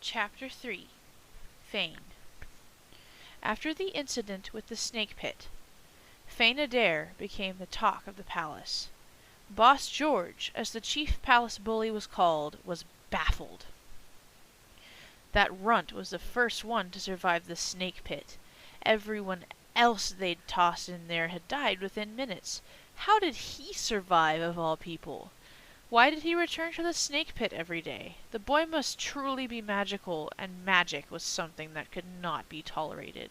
Chapter 3 Feyn. After the incident with the snake pit, Feyn became the talk of the palace. Boss George, as the chief palace bully was called, was baffled. That runt was the first one to survive the snake pit. Everyone else they'd tossed in there had died within minutes. How did he survive, of all people? Why did he return to the snake pit every day? The boy must truly be magical, and magic was something that could not be tolerated.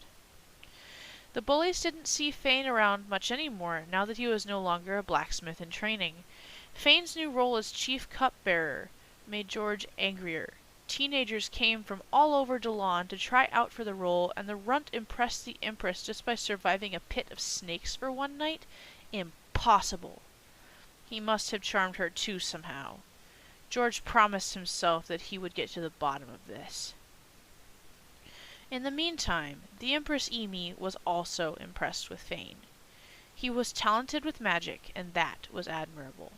The bullies didn't see Feyn around much anymore, now that he was no longer a blacksmith in training. Feyn's new role as chief cupbearer made George angrier. Teenagers came from all over Doloras to try out for the role, and the runt impressed the Empress just by surviving a pit of snakes for one night? Impossible! He must have charmed her too somehow. George promised himself that he would get to the bottom of this. In the meantime, the Empress Emi was also impressed with Feyn. He was talented with magic, and that was admirable.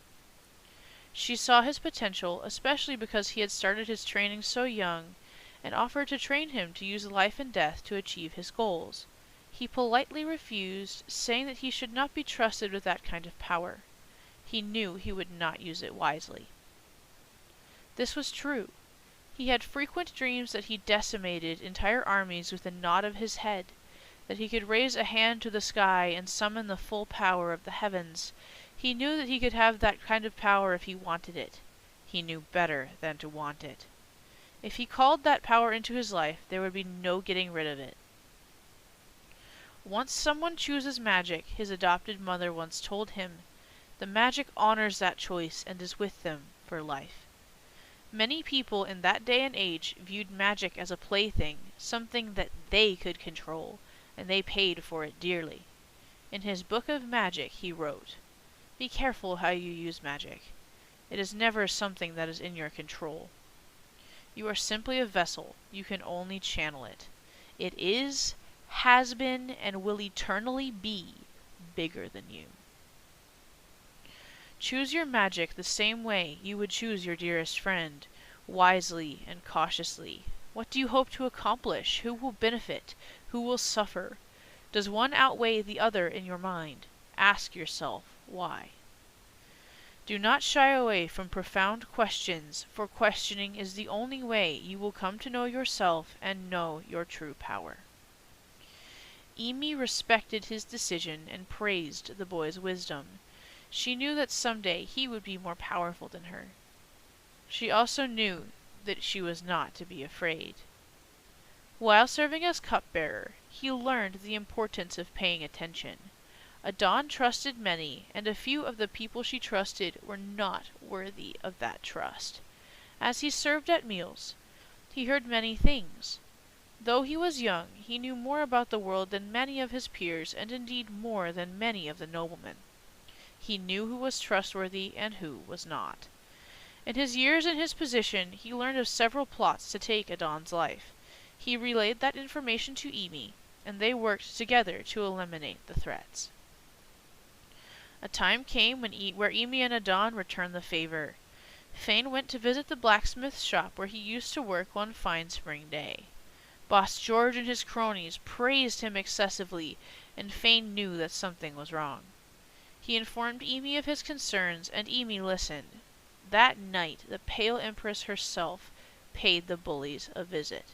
She saw his potential, especially because he had started his training so young, and offered to train him to use life and death to achieve his goals. He politely refused, saying that he should not be trusted with that kind of power. He knew he would not use it wisely. This was true. He had frequent dreams that he decimated entire armies with a nod of his head, that he could raise a hand to the sky and summon the full power of the heavens. He knew that he could have that kind of power if he wanted it. He knew better than to want it. If he called that power into his life, there would be no getting rid of it. Once someone chooses magic, his adopted mother once told him, the magic honors that choice and is with them for life. Many people in that day and age viewed magic as a plaything, something that they could control, and they paid for it dearly. In his book of magic he wrote, "Be careful how you use magic. It is never something that is in your control. You are simply a vessel. You can only channel it. It is, has been, and will eternally be bigger than you. Choose your magic the same way you would choose your dearest friend, wisely and cautiously. What do you hope to accomplish? Who will benefit? Who will suffer? Does one outweigh the other in your mind? Ask yourself why. Do not shy away from profound questions, for questioning is the only way you will come to know yourself and know your true power." Emi respected his decision and praised the boy's wisdom. She knew that someday he would be more powerful than her. She also knew that she was not to be afraid. While serving as cupbearer, he learned the importance of paying attention. Adon trusted many, and a few of the people she trusted were not worthy of that trust. As he served at meals, he heard many things. Though he was young, he knew more about the world than many of his peers, and indeed more than many of the noblemen. He knew who was trustworthy and who was not. In his years in his position, he learned of several plots to take Adon's life. He relayed that information to Emi, and they worked together to eliminate the threats. A time came where Emi and Adon returned the favor. Feyn went to visit the blacksmith's shop where he used to work one fine spring day. Boss George and his cronies praised him excessively, and Feyn knew that something was wrong. He informed Emi of his concerns, and Emi listened. That night, the pale Empress herself paid the bullies a visit.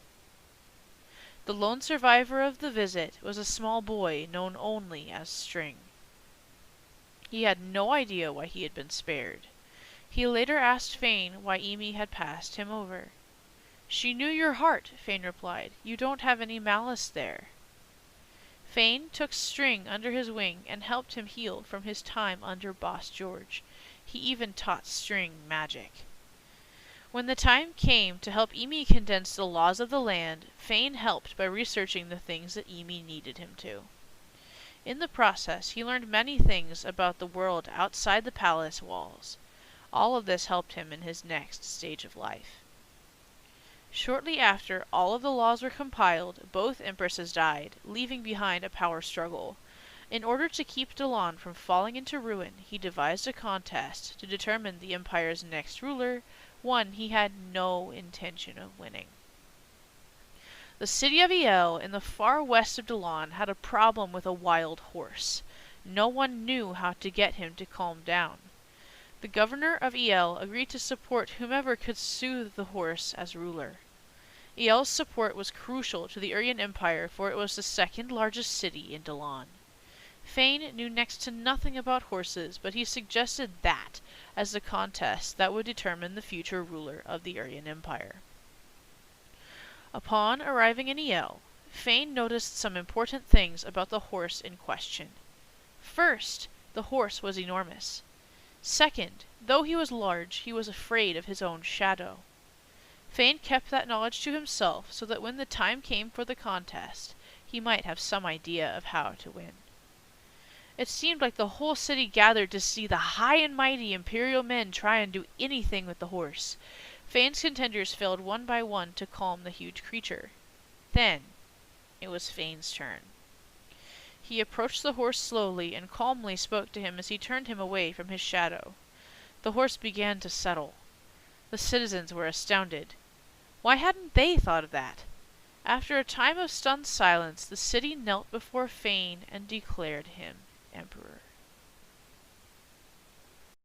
The lone survivor of the visit was a small boy known only as String. He had no idea why he had been spared. He later asked Feyn why Emi had passed him over. "She knew your heart," Feyn replied. "You don't have any malice there." Feyn took String under his wing and helped him heal from his time under Boss George. He even taught String magic. When the time came to help Emi condense the laws of the land, Feyn helped by researching the things that Emi needed him to. In the process, he learned many things about the world outside the palace walls. All of this helped him in his next stage of life. Shortly after all of the laws were compiled, both empresses died, leaving behind a power struggle. In order to keep Doloras from falling into ruin, he devised a contest to determine the empire's next ruler, one he had no intention of winning. The city of Iel in the far west of Dolon had a problem with a wild horse. No one knew how to get him to calm down. The governor of Iel agreed to support whomever could soothe the horse as ruler. Iel's support was crucial to the Aryan Empire, for it was the second largest city in Dolon. Feyn knew next to nothing about horses, but he suggested that as the contest that would determine the future ruler of the Aryan Empire. Upon arriving in Iel, Feyn noticed some important things about the horse in question. First, the horse was enormous. Second, though he was large, he was afraid of his own shadow. Feyn kept that knowledge to himself so that when the time came for the contest, he might have some idea of how to win. It seemed like the whole city gathered to see the high and mighty imperial men try and do anything with the horse. Feyn's contenders failed one by one to calm the huge creature. Then it was Feyn's turn. He approached the horse slowly and calmly spoke to him as he turned him away from his shadow. The horse began to settle. The citizens were astounded. Why hadn't they thought of that? After a time of stunned silence, the city knelt before Feyn and declared him emperor.